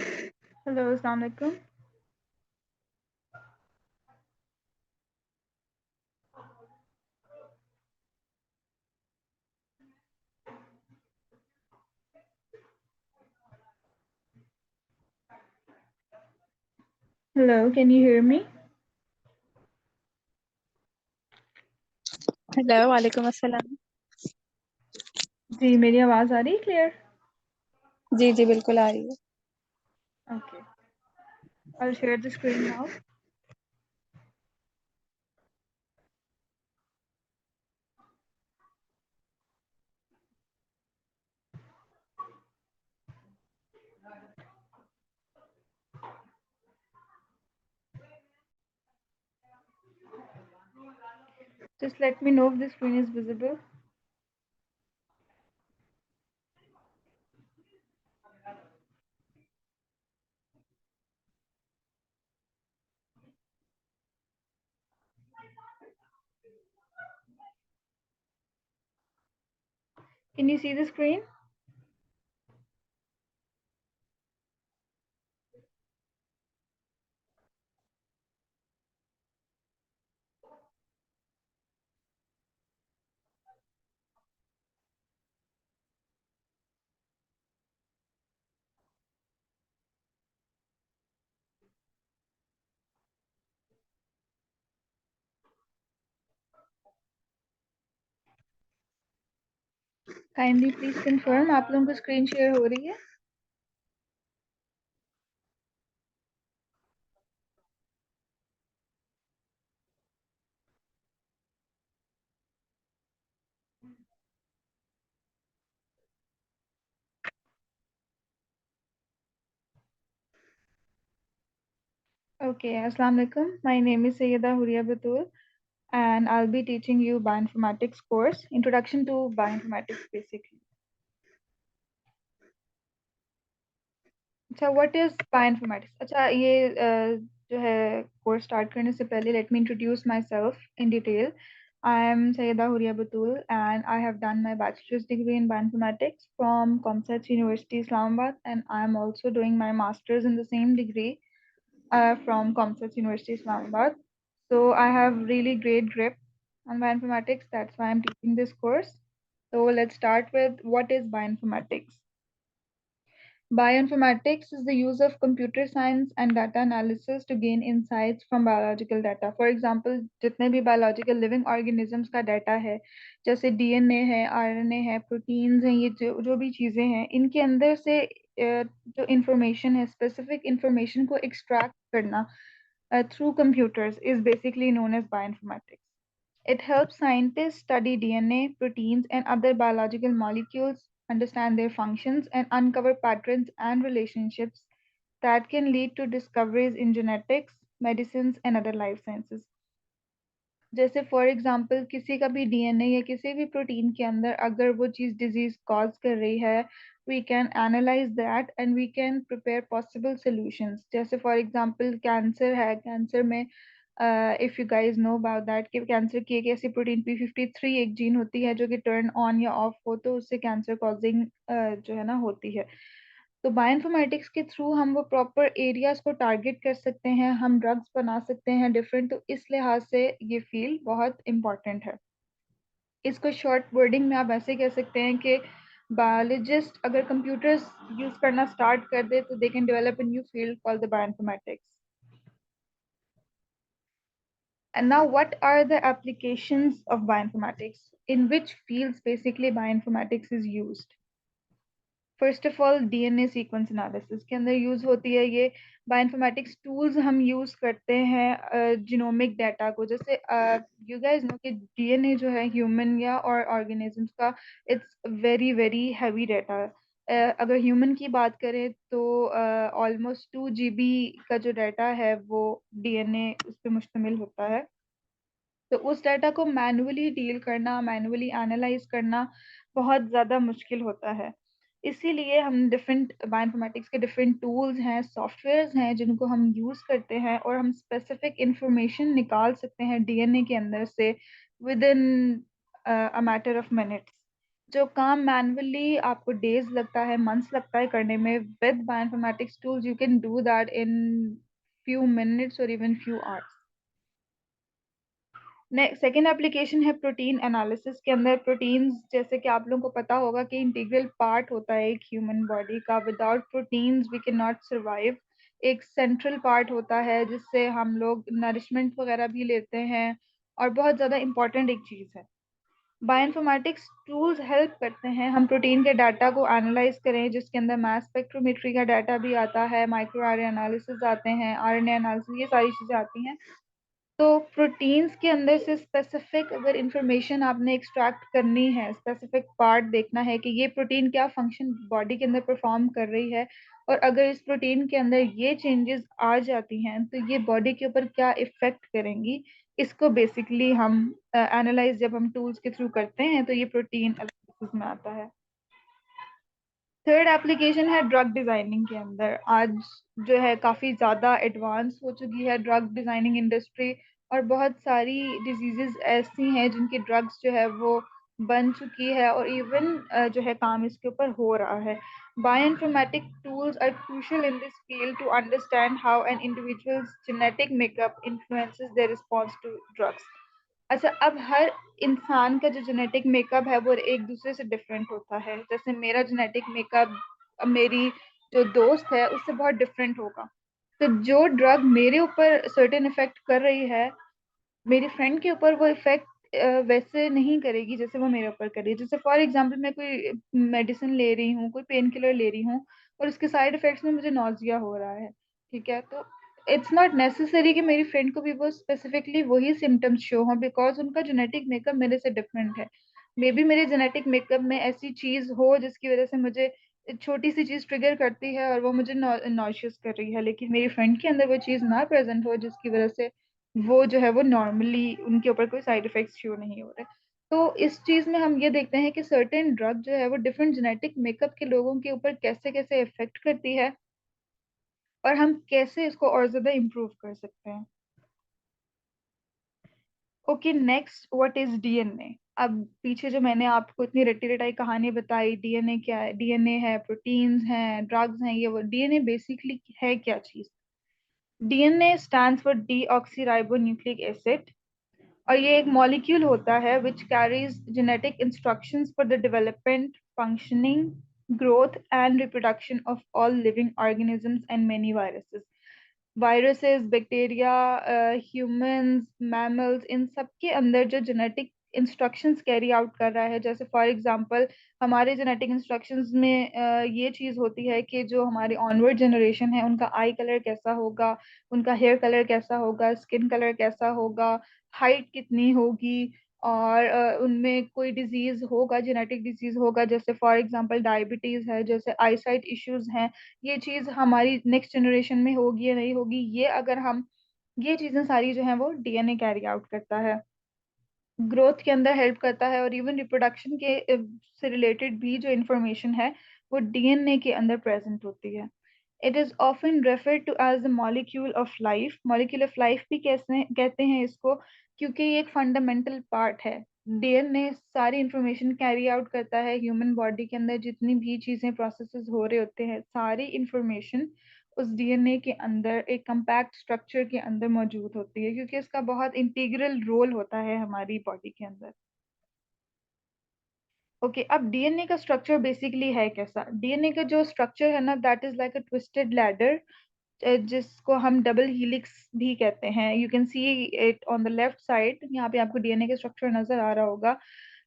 Hello, अस्सलाम वालेकुम। Hello, can you hear me? Hello, वालेकुम अस्सलाम। जी, मेरी आवाज़ आ रही है क्लियर? जी जी, बिल्कुल आ रही है। Okay, I share the screen now. Just let me know if the screen is visible. Can you see the screen? Kindly please confirm आप लोगों को स्क्रीन शेयर हो रही है? Okay, Assalamu alaikum. My name is Sayyida Huria Batul and I'll be teaching you bioinformatics course, Introduction to Bioinformatics basically. अच्छा, what is bioinformatics? अच्छा, ये जो है कोर्स स्टार्ट करने से पहले let me introduce myself in detail. I am Syeda Huriya Batool and I have done my bachelors degree in bioinformatics from COMSATS university Islamabad and I am also doing my masters in the same degree from Comsets University Islamabad. So I have really great grip on bioinformatics. That's why I'm teaching this course. So let's start with what is bioinformatics. Bioinformatics is the use of computer science and data analysis to gain insights from biological data. For example, जितने भी biological living organisms का data है, जैसे DNA है, RNA है, proteins हैं, ये जो जो भी चीज़ें हैं, इनके अंदर से जो इंफॉर्मेशन है, स्पेसिफिक इंफॉर्मेशन को एक्सट्रैक्ट करना through computers is basically known as bioinformatics. It helps scientists study DNA, proteins, and other biological molecules, understand their functions, and uncover patterns and relationships that can lead to discoveries in genetics, medicines, and other life sciences. जैसे for example किसी का भी DNA या किसी भी protein के अंदर अगर वो चीज़ डिजीज कॉज कर रही है, we can analyse that and we can prepare possible solutions. जैसे फॉर एग्जांपल कैंसर है, कैंसर में if you guys know about that कि कैंसर की एक ऐसी प्रोटीन p53 एक जीन होती है जो कि टर्न ऑन या ऑफ हो तो उससे कैंसर कॉजिंग जो है ना होती है. तो बायोइन्फॉर्मेटिक्स के थ्रू हम वो प्रॉपर एरियाज को टारगेट कर सकते हैं, हम ड्रग्स बना सकते हैं डिफरेंट. तो इस लिहाज से ये फील्ड बहुत इंपॉर्टेंट है. इसको शॉर्ट वर्डिंग में आप ऐसे कह सकते हैं कि बायोलॉजिस्ट अगर कंप्यूटर्स यूज करना स्टार्ट कर दे तो they can develop a new field called the bioinformatics. And now, what are the applications of bioinformatics? In which fields basically bioinformatics is used? First of all DNA sequence analysis के अंदर use होती है ये. Bioinformatics tools हम use करते हैं genomic data को. जैसे यू गाइस नो कि डीएनए जो है ह्यूमन या और ऑर्गेनिजम्स का, it's very very heavy data. अगर ह्यूमन की बात करें तो ऑलमोस्ट 2 GB का जो डाटा है वो डीएनए उस पर मुश्तमिल होता है. तो उस डाटा को मैनुअली डील करना, मैनुअली एनालाइज करना बहुत ज़्यादा मुश्किल होता है. इसीलिए हम डिफरेंट बायोइन्फॉर्मेटिक्स के डिफरेंट टूल्स हैं, सॉफ्टवेयर्स हैं जिनको हम यूज़ करते हैं और हम स्पेसिफिक इंफॉर्मेशन निकाल सकते हैं डीएनए के अंदर से with in a matter of minutes. जो काम मैनुअली आपको डेज लगता है, मंथ्स लगता है करने में, with bioinformatics tools you can do that in few minutes or even few hours. Second application है प्रोटीन एनालिसिस के अंदर। प्रोटीन्स, जैसे कि आप लोगों को पता होगा कि इंटीग्रल पार्ट होता है एक ह्यूमन बॉडी का। Without proteins we cannot survive. एक सेंट्रल पार्ट होता है जिससे हम लोग नरिशमेंट वगैरह भी लेते हैं, और बहुत ज़्यादा इंपॉर्टेंट एक चीज़ है। बायोइन्फॉर्मेटिक्स टूल्स हेल्प करते हैं हम प्रोटीन के डाटा को एनालाइज करें, जिसके अंदर मास स्पेक्ट्रोमेट्री का डाटा भी आता है, माइक्रो आरए एनालिसिस आते हैं, आरएनए एनालिसिस, ये सारी चीज़ें आती हैं। तो प्रोटीन्स के अंदर से स्पेसिफिक अगर इंफॉर्मेशन आपने एक्सट्रैक्ट करनी है, स्पेसिफिक पार्ट देखना है कि ये प्रोटीन क्या फंक्शन बॉडी के अंदर परफॉर्म कर रही है, और अगर इस प्रोटीन के अंदर ये चेंजेस आ जाती हैं तो ये बॉडी के ऊपर क्या इफेक्ट करेंगी, इसको बेसिकली हम एनालाइज जब हम टूल्स के थ्रू करते हैं तो ये प्रोटीन एनालिसिस में आता है। थर्ड एप्लीकेशन है ड्रग डिजाइनिंग के अंदर। आज जो है काफ़ी ज़्यादा एडवांस हो चुकी है ड्रग डिजाइनिंग इंडस्ट्री, और बहुत सारी डिजीजेस ऐसी हैं जिनकी ड्रग्स जो है वो बन चुकी है, और इवन जो है काम इसके ऊपर हो रहा है। Bioinformatic tools are crucial in this field to understand how an individual's genetic makeup influences their response to drugs. अच्छा, अब हर इंसान का जो जेनेटिक मेकअप है वो एक दूसरे से डिफरेंट होता है। जैसे मेरा जेनेटिक मेकअप मेरी जो दोस्त है उससे बहुत डिफरेंट होगा। तो जो ड्रग मेरे ऊपर सर्टेन इफेक्ट कर रही है, मेरी फ्रेंड के ऊपर वो इफेक्ट वैसे नहीं करेगी जैसे वो मेरे ऊपर कर रही है। जैसे फॉर एग्जांपल मैं कोई मेडिसिन ले रही हूँ, कोई पेन किलर ले रही हूँ, और उसके साइड इफेक्ट्स में मुझे नौजिया हो रहा है, ठीक है, तो इट्स नॉट नेसेसरी कि मेरी फ्रेंड को भी वो स्पेसिफिकली वही सिम्टम्स शो हो, बिकॉज उनका जेनेटिक मेकअप मेरे से डिफरेंट है। मे बी मेरे जेनेटिक मेकअप में ऐसी चीज हो जिसकी वजह से मुझे छोटी सी चीज ट्रिगर करती है और वो मुझे नॉशियस कर रही है, लेकिन मेरी फ्रेंड के अंदर वो चीज ना प्रेजेंट हो जिसकी वजह से वो जो है वो नॉर्मली उनके ऊपर कोई साइड इफेक्ट्स शो नहीं हो रहे। तो इस चीज में हम ये देखते हैं कि सर्टेन ड्रग जो है वो डिफरेंट जेनेटिक मेकअप के लोगों के ऊपर कैसे कैसे इफेक्ट करती है, और हम कैसे इसको और ज्यादा इम्प्रूव कर सकते हैं। Okay, next, what is DNA. अब पीछे जो मैंने आपको इतनी रट्टी रटाई कहानी बताई, डीएनए क्या है, डीएनए है प्रोटीन्स हैं, ड्रग्स हैं, ये वो डीएनए बेसिकली है क्या चीज। DNA stands for deoxyribonucleic acid, और ये एक मॉलिक्यूल होता है which carries genetic instructions for the development, functioning, growth and reproduction of all living organisms and many viruses. Viruses, bacteria, humans, mammals, इन सब के अंदर जो जेनेटिक इंस्ट्रक्शंस कैरी आउट कर रहा है, जैसे फॉर एग्जांपल हमारे जेनेटिक इंस्ट्रक्शंस में ये चीज़ होती है कि जो हमारी ऑनवर्ड जनरेशन है उनका आई कलर कैसा होगा, उनका हेयर कलर कैसा होगा, स्किन कलर कैसा होगा, हाइट कितनी होगी, और उनमें कोई डिजीज होगा, जेनेटिक डिजीज होगा, जैसे फॉर एग्जांपल डायबिटीज है, जैसे आईसाइट इश्यूज हैं, ये चीज हमारी नेक्स्ट जनरेशन में होगी या नहीं होगी, ये अगर हम, ये चीजें सारी जो है वो डीएनए कैरी आउट करता है, ग्रोथ के अंदर हेल्प करता है, और इवन रिप्रोडक्शन के से रिलेटेड भी जो इंफॉर्मेशन है वो डीएनए के अंदर प्रेजेंट होती है। It is often referred to as the molecule of life. Molecule of life भी कैसे कहते हैं इसको, क्योंकि ये एक फंडामेंटल पार्ट है। डीएनए सारी इंफॉर्मेशन कैरी आउट करता है, ह्यूमन बॉडी के अंदर जितनी भी चीजें प्रोसेसेस हो रहे होते हैं सारी इंफॉर्मेशन उस डीएनए के अंदर एक कंपैक्ट स्ट्रक्चर के अंदर मौजूद होती है, क्योंकि इसका बहुत इंटीग्रल रोल होता है हमारी बॉडी के अंदर। ओके, अब डीएनए का स्ट्रक्चर बेसिकली है कैसा। डीएनए का जो स्ट्रक्चर है ना, that is like a twisted ladder, जिसको हम डबल हीलिक्स भी कहते हैं। You can see it on the left side, यहाँ पे आपको डीएनए का स्ट्रक्चर नजर आ रहा होगा।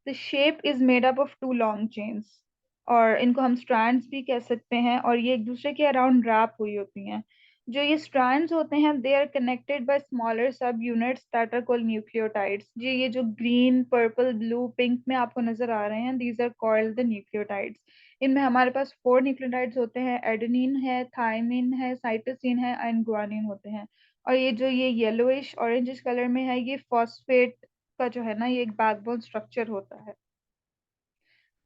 The shape is made up of two long chains, और इनको हम स्ट्रैंड्स भी कह सकते हैं, और ये एक दूसरे के अराउंड रैप हुई होती हैं। जो ये स्ट्रैंड्स होते हैं they are connected by smaller subunits that are called nucleotides. जी, ये जो ग्रीन, पर्पल, ब्लू, पिंक में आपको नजर आ रहे हैं, these are called the nucleotides. इनमें हमारे पास 4 न्यूक्लियोटाइड्स होते हैं, एडेनिन है, थायमिन है, साइटोसिन है एंड गुआनिन होते हैं। और ये जो ये येलोइश ऑरेंजिश कलर में है, ये फॉस्फेट का जो है ना, ये एक बैकबोन स्ट्रक्चर होता है।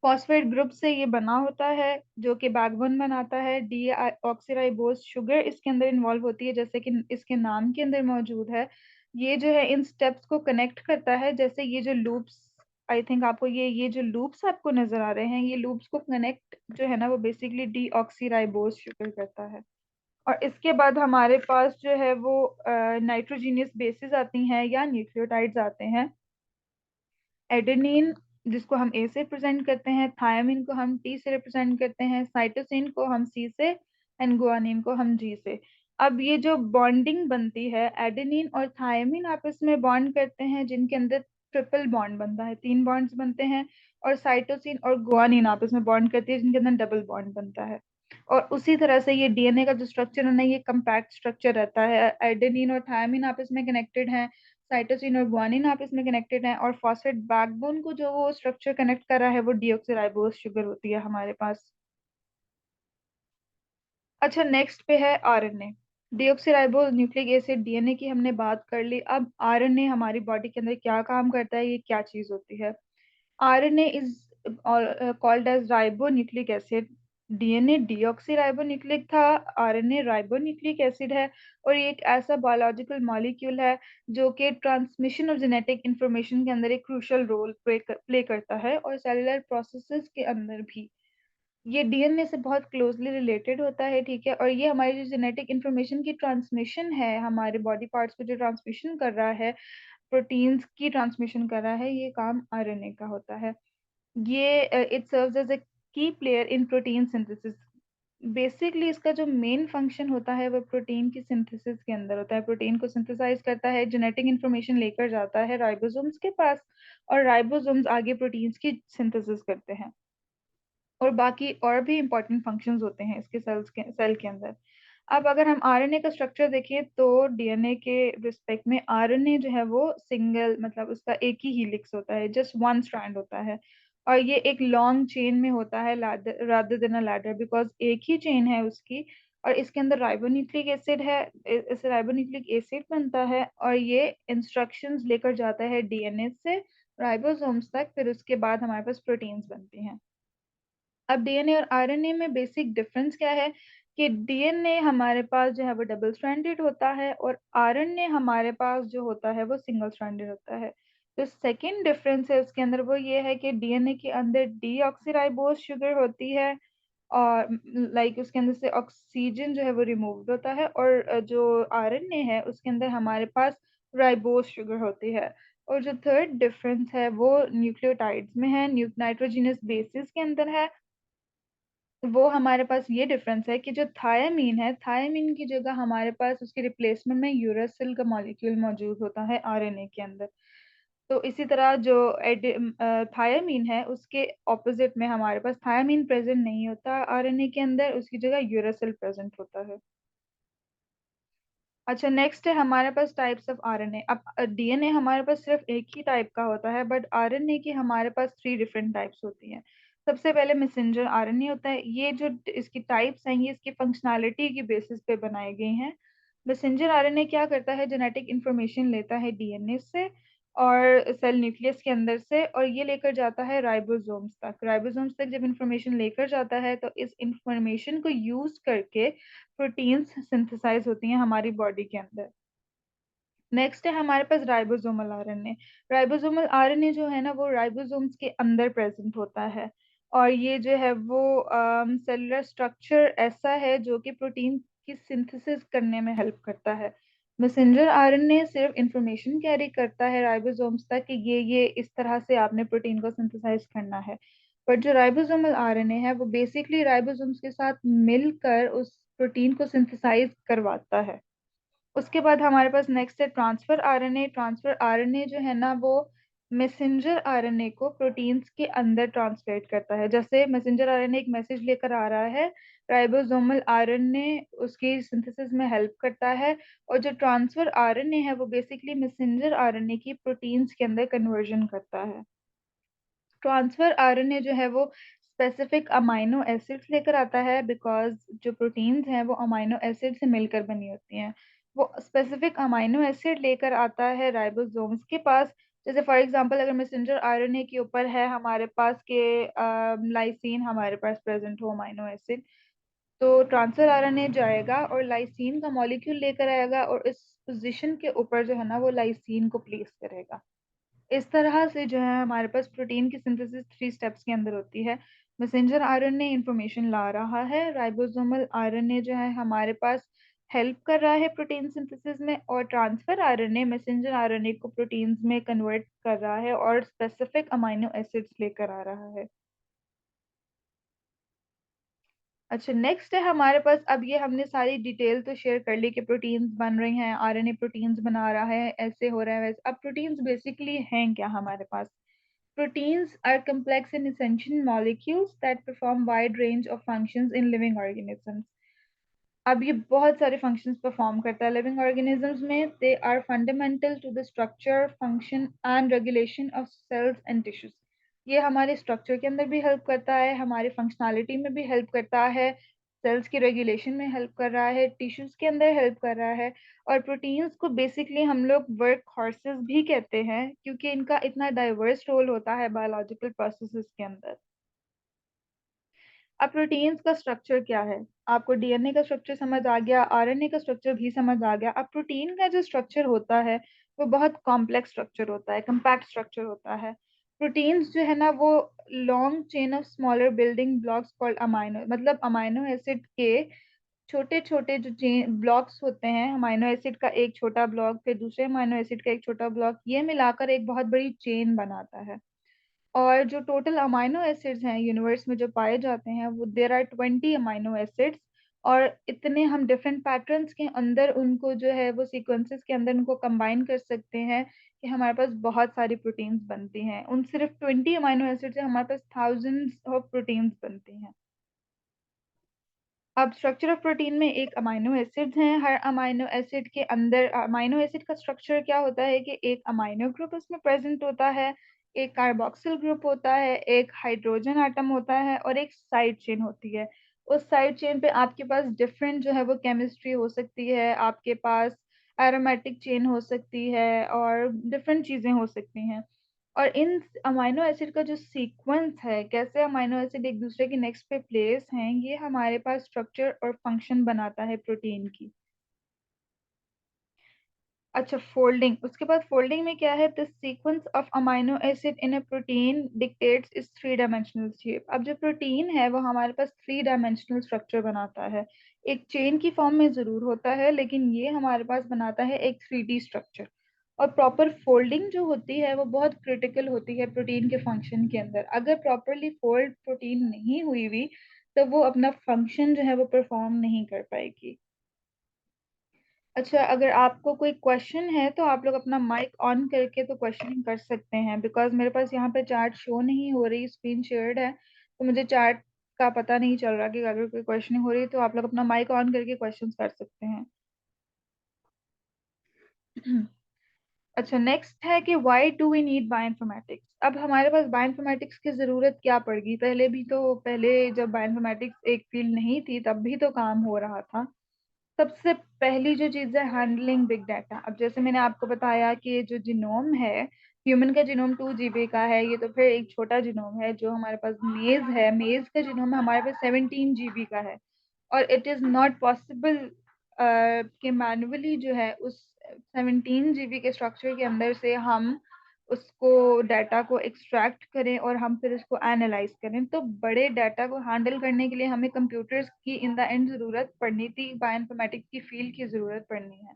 फॉस्फेट ग्रुप से ये बना होता है, जो कि बैकबोन बनाता है। डी ऑक्सीराइबोज शुगर इसके अंदर इन्वॉल्व होती है, जैसे कि इसके नाम के अंदर मौजूद है। ये जो है इन स्टेप्स को कनेक्ट करता है, जैसे ये जो लूप्स आई थिंक आपको ये जो लूप्स आपको नजर आ रहे हैं, ये लूप्स को कनेक्ट जो है ना वो बेसिकली डीऑक्सीराइबोज शुगर करता है। और इसके बाद हमारे पास जो है वो नाइट्रोजीनियस बेसिस आती हैं या न्यूक्लियोटाइड्स आते हैं। एडेनिन जिसको हम ए से रिप्रेजेंट करते हैं, थायमिन को हम टी से रिप्रेजेंट करते हैं, साइटोसिन को हम सी से, एंड गुआनिन को हम जी से। अब ये जो बॉन्डिंग बनती है, एडेनिन और थायमिन आपस में बॉन्ड करते हैं जिनके अंदर ट्रिपल बॉन्ड बनता है, 3 बॉन्ड्स बनते हैं। और साइटोसिन और गुआनिन आपस में बॉन्ड करती है जिनके अंदर डबल बॉन्ड बनता है। और उसी तरह से ये डीएनए का जो स्ट्रक्चर है ना, ये कम्पैक्ट स्ट्रक्चर रहता है। एडेनिन और थायमिन आपस में कनेक्टेड हैं, साइटोसिन और गुआनिन आपस में कनेक्टेड हैं, और फॉस्फेट बैकबोन को जो वो स्ट्रक्चर कनेक्ट कर रहा है वो डीऑक्सीराइबोज शुगर होती है हमारे पास। अच्छा, नेक्स्ट पे है RNA. Deoxyribose nucleic acid, DNA की हमने बात कर ली। अब आरएनए हमारी बॉडी के अंदर क्या काम करता है, ये क्या चीज होती है। RNA is called as ribonucleic acid। DNA deoxyribonucleic था, RNA राइबोन्यूक्लिक एसिड है। और ये एक ऐसा बायोलॉजिकल मॉलिक्यूल है जो कि ट्रांसमिशन ऑफ जेनेटिक इंफॉर्मेशन के अंदर एक क्रूशियल रोल प्ले करता है, और सेलुलर प्रोसेसेस के अंदर भी ये डीएनए से बहुत क्लोजली रिलेटेड होता है, ठीक है। और ये हमारी जो जेनेटिक इंफॉर्मेशन की ट्रांसमिशन है, हमारे बॉडी पार्ट्स को जो ट्रांसमिशन कर रहा है, प्रोटीन्स की ट्रांसमिशन कर रहा है, ये काम आरएनए का होता है। ये इट सर्व्स एज अ की player in protein synthesis. Basically इसका जो मेन फंक्शन होता है वो प्रोटीन की सिंथेसिस के अंदर होता है। प्रोटीन को सिंथेसाइज करता है, जेनेटिक इंफॉर्मेशन लेकर जाता है राइबोसोम्स के पास, और राइबोसोम्स आगे प्रोटीन्स की सिंथेसिस करते हैं। और बाकी और भी इंपॉर्टेंट फंक्शंस होते हैं इसके सेल के अंदर। अब अगर हम आरएनए का स्ट्रक्चर देखें तो डीएनए के रिस्पेक्ट में आरएनए जो है वो सिंगल, मतलब उसका एक ही हीलिक्स होता है, जस्ट वन स्ट्रैंड होता है। और ये एक लॉन्ग चेन में होता है rather than a ladder, because एक ही चेन है उसकी। और इसके अंदर राइबोन्यूक्लिक एसिड है, इससे राइबोन्यूक्लिक एसिड बनता है, और ये इंस्ट्रक्शंस लेकर जाता है डीएनए से राइबोसोम्स तक, फिर उसके बाद हमारे पास प्रोटीन्स बनती हैं। अब डीएनए और आरएनए में बेसिक डिफरेंस क्या है कि डीएनए हमारे पास जो है वो डबल स्ट्रैंडेड होता है, और आरएनए हमारे पास जो होता है वो सिंगल स्ट्रैंडेड होता है। तो सेकेंड डिफरेंस है उसके अंदर, वो ये है कि डीएनए के अंदर डीऑक्सीराइबोज शुगर होती है, और लाइक उसके अंदर से ऑक्सीजन जो है वो रिमूव्ड होता है। और जो आरएनए है उसके अंदर हमारे पास राइबोज शुगर होती है। और जो थर्ड डिफरेंस है वो न्यूक्लियोटाइड्स में है, नाइट्रोजिनस बेसिस के अंदर है। वो हमारे पास ये डिफरेंस है कि जो थायमीन है, थायमीन की जगह हमारे पास उसके रिप्लेसमेंट में यूरासिल का मॉलिक्यूल मौजूद होता है आरएनए के अंदर। तो इसी तरह जो थायमीन है उसके ऑपोजिट में हमारे पास थायमीन प्रेजेंट नहीं होता आरएनए के अंदर, उसकी जगह यूरासिल प्रेजेंट होता है। अच्छा, नेक्स्ट है हमारे पास टाइप्स ऑफ आरएनए। अब डीएनए हमारे पास सिर्फ एक ही टाइप का होता है, बट आरएनए की हमारे पास 3 डिफरेंट टाइप्स होती हैं। सबसे पहले मैसेंजर आरएनए होता है। ये जो इसकी टाइप्स हैं ये इसकी फंक्शनैलिटी की बेसिस पे बनाई गई हैं। मैसेंजर आरएनए क्या करता है, जेनेटिक इंफॉर्मेशन लेता है डीएनए से और सेल न्यूक्लियस के अंदर से, और ये लेकर जाता है राइबोसोम्स तक। राइबोसोम्स तक जब इंफॉर्मेशन लेकर जाता है तो इस इंफॉर्मेशन को यूज करके प्रोटीन्स सिंथेसाइज होती हैं हमारी बॉडी के अंदर। नेक्स्ट है हमारे पास राइबोसोमल आरएनए। राइबोसोमल आरएनए जो है ना वो राइबोसोम्स के अंदर प्रेजेंट होता है, और ये जो है वो सेलुलर स्ट्रक्चर ऐसा है जो कि प्रोटीन की सिंथेसिस करने में हेल्प करता है। मैसेंजर आरएनए सिर्फ इंफॉर्मेशन कैरी करता है राइबोसोम्स तक कि ये इस तरह से आपने प्रोटीन को सिंथेसाइज करना है। बट जो राइबोसोमल आरएनए है वो बेसिकली राइबोसोम्स के साथ मिलकर उस प्रोटीन को सिंथेसाइज करवाता है। उसके बाद हमारे पास नेक्स्ट है ट्रांसफर आरएनए। ट्रांसफर आरएनए जो है ना वो मैसेंजर आरएनए को प्रोटीन्स के अंदर ट्रांसलेट करता है। जैसे मैसेंजर आरएनए एक मैसेज लेकर आ रहा है, राइबोसोमल आरएनए उसकी सिंथेसिस में हेल्प करता है, और जो ट्रांसफर आरएनए है वो बेसिकली मैसेंजर आरएनए की प्रोटीन्स के अंदर कन्वर्जन करता है। ट्रांसफर आरएनए जो है वो स्पेसिफिक अमाइनो एसिड्स लेकर आता है, बिकॉज जो प्रोटीन्स हैं वो अमाइनो एसिड से मिलकर बनी होती हैं। वो स्पेसिफिक अमाइनो एसिड लेकर आता है राइबोसोम्स के पास। जैसे फॉर एग्जांपल अगर मैसेंजर आरएनए के ऊपर है हमारे पास के लाइसीन हमारे पास प्रेजेंट हो अमाइनो एसिड, तो ट्रांसफर आरएनए जाएगा और लाइसीन का मॉलिक्यूल लेकर आएगा, और इस पोजीशन के ऊपर जो है ना वो लाइसीन को प्लेस करेगा। इस तरह से जो है हमारे पास प्रोटीन की सिंथेसिस 3 स्टेप्स के अंदर होती है। मैसेंजर आरएनए इंफॉर्मेशन ला रहा है, राइबोसोमल आरएनए जो है हमारे पास हेल्प कर रहा है प्रोटीन सिंथेसिस में, और ट्रांसफर आरएनए मैसेंजर आरएनए को प्रोटीन्स में कन्वर्ट कर रहा है और स्पेसिफिक अमीनो एसिड्स लेकर आ रहा है। अच्छा, नेक्स्ट है हमारे पास, अब ये हमने सारी डिटेल तो शेयर कर ली कि प्रोटीन्स बन रही हैं, आरएनए प्रोटीन्स बना रहा है, ऐसे हो रहा है वैसे। अब प्रोटीन्स बेसिकली हैं क्या हमारे पास? Proteins are complex and essential molecules that perform wide range of functions in living organisms. अब ये बहुत सारे functions perform करता है living organisms में. They are fundamental to the structure, function and regulation of cells and tissues. ये हमारे structure के अंदर भी help करता है, हमारी functionality में भी help करता है, cells की regulation में help कर रहा है, tissues के अंदर help कर रहा है. और प्रोटीन्स को बेसिकली हम लोग वर्क हॉर्सेस भी कहते हैं क्योंकि इनका इतना डाइवर्स रोल होता है बायोलॉजिकल प्रोसेसेस के अंदर. अब प्रोटीन्स का स्ट्रक्चर क्या है? आपको डीएनए का स्ट्रक्चर समझ आ गया, आरएनए का स्ट्रक्चर भी समझ आ गया. अब प्रोटीन का जो स्ट्रक्चर होता है वो बहुत कॉम्प्लेक्स स्ट्रक्चर होता है, कंपैक्ट स्ट्रक्चर होता है. प्रोटीन्स जो है ना वो long chain of smaller building blocks called amino, मतलब अमाइनो एसिड के छोटे छोटे जो चेन ब्लॉक्स होते हैं, अमाइनो एसिड का एक छोटा ब्लॉक फिर दूसरे अमाइनो एसिड का एक छोटा ब्लॉक, ये मिलाकर एक बहुत बड़ी चेन बनाता है. और जो टोटल अमाइनो एसिड्स हैं यूनिवर्स में जो पाए जाते हैं वो देर आर 20 अमाइनो एसिड्स. और इतने हम डिफरेंट पैटर्न्स के अंदर उनको जो है वो सीक्वेंसेस के अंदर उनको कंबाइन कर सकते हैं कि हमारे पास बहुत सारी प्रोटीन्स बनती हैं. उन सिर्फ 20 अमाइनो एसिड से हमारे पास थाउजेंड्स ऑफ प्रोटीन्स बनती हैं. अब स्ट्रक्चर ऑफ प्रोटीन में एक अमाइनो एसिड्स हैं, हर अमाइनो एसिड के अंदर अमाइनो एसिड का स्ट्रक्चर क्या होता है कि एक अमाइनो ग्रुप उसमें प्रेजेंट होता है, एक कार्बोक्सिल ग्रुप होता है, एक हाइड्रोजन आटम होता है और एक साइड चेन होती है. उस साइड चेन पे आपके पास डिफरेंट जो है वो केमिस्ट्री हो सकती है, आपके पास एरोमेटिक चेन हो सकती है और डिफरेंट चीजें हो सकती हैं. और इन अमाइनो एसिड का जो सीक्वेंस है, कैसे अमाइनो एसिड एक दूसरे के नेक्स्ट पे प्लेस हैं, ये हमारे पास स्ट्रक्चर और फंक्शन बनाता है प्रोटीन की. अच्छा, फोल्डिंग, उसके बाद फोल्डिंग में क्या है? The sequence of amino acid in a protein dictates इस 3 डायमेंशनल शेप. अब जो प्रोटीन है वो हमारे पास 3 डायमेंशनल स्ट्रक्चर बनाता है. एक चेन की फॉर्म में जरूर होता है लेकिन ये हमारे पास बनाता है एक 3D स्ट्रक्चर. और प्रॉपर फोल्डिंग जो होती है वो बहुत क्रिटिकल होती है प्रोटीन के फंक्शन के अंदर. अगर प्रॉपरली फोल्ड प्रोटीन नहीं हुई हुई तो वो अपना फंक्शन जो है वो परफॉर्म नहीं कर पाएगी. अच्छा, अगर आपको कोई क्वेश्चन है तो आप लोग अपना माइक ऑन करके तो क्वेश्चनिंग कर सकते हैं, बिकॉज मेरे पास यहाँ पे चार्ट शो नहीं हो रही, स्क्रीन शेयर्ड है तो मुझे चार्ट का पता नहीं चल रहा कि अगर कोई क्वेश्चनिंग हो रही है तो आप लोग अपना माइक ऑन करके क्वेश्चंस कर सकते हैं. अच्छा, नेक्स्ट है कि why do we need bioinformatics. अब हमारे पास बायोइन्फॉर्मेटिक्स की ज़रूरत क्या पड़ गई? पहले भी तो, पहले जब बायोइन्फॉर्मेटिक्स एक फील्ड नहीं थी तब भी तो काम हो रहा था. सबसे पहली जो चीज़ है हैंडलिंग बिग डाटा. अब जैसे मैंने आपको बताया कि ये जो जिनोम है, ह्यूमन का जिनोम 2 GB का है, ये तो फिर एक छोटा जिनोम है. जो हमारे पास मेज है, मेज का जिनोम हमारे पास 17 GB का है. और इट इज़ नॉट पॉसिबल कि मैनुअली जो है उस 17 GB के स्ट्रक्चर के अंदर से हम उसको डाटा को एक्सट्रैक्ट करें और हम फिर उसको एनालाइज करें. तो बड़े डाटा को हैंडल करने के लिए हमें कंप्यूटर्स की इन द एंड ज़रूरत पड़नी थी, बायोइन्फॉर्मेटिक्स की फील्ड की ज़रूरत पड़नी है.